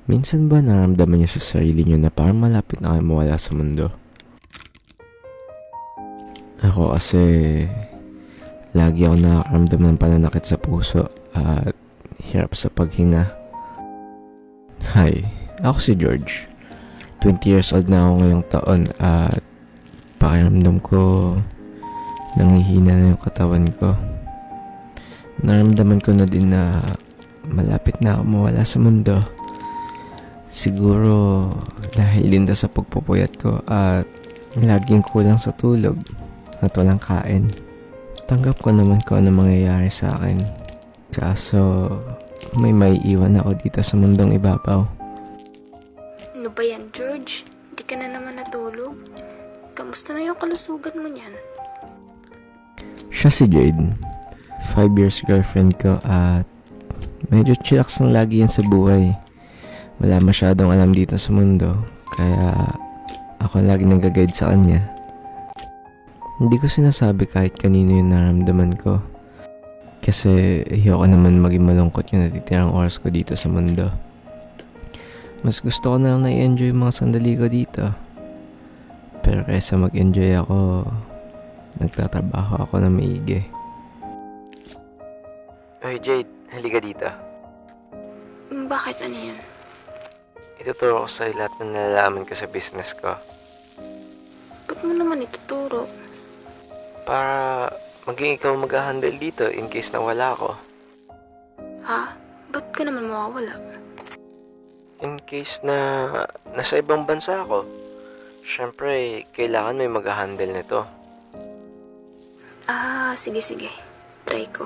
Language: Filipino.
Minsan ba naramdaman niyo sa sarili niyo na parang malapit na kayo mawala sa mundo? Ako kasi, lagi ako nakakaramdam ng pananakit sa puso at hirap sa paghinga. Hi, ako si George. 20 years old na ako ngayong taon at pakiramdam ko nanghihina na yung katawan ko. Naramdaman ko na din na malapit na ako mawala sa mundo. Siguro dahil din daw sa pagpupuyat ko at laging kulang sa tulog at walang kain. Tanggap ko naman kung ano mangyayari sa akin. Kaso may maiiwan ako dito sa mundong ibabaw. Ano ba yan, George? Hindi ka na naman natulog? Kamusta na yung kalusugan mo niyan? Siya si Jade. 5 years girlfriend ko at medyo chillax lang lagi yan sa buhay. Wala masyadong alam dito sa mundo, kaya ako lagi nag-guide sa kanya. Hindi ko sinasabi kahit kanino yung naramdaman ko. Kasi ayoko naman maging malungkot yung natitirang oras ko dito sa mundo. Mas gusto ko na lang na-enjoy yung mga sandali ko dito. Pero kaysa mag-enjoy ako, nagtatrabaho ako na maigi. Oy Jade, halika dito. Bakit ano yan? Ituturo ko sa'yo lahat ng nalalaman ko sa business ko. Ba't mo naman ituturo? Para maging ikaw mag-handle dito in case na wala ako. Ha? Ba't ka naman mawawala? In case na nasa ibang bansa ako, syempre kailangan may mag-handle nito. Sige. Try ko.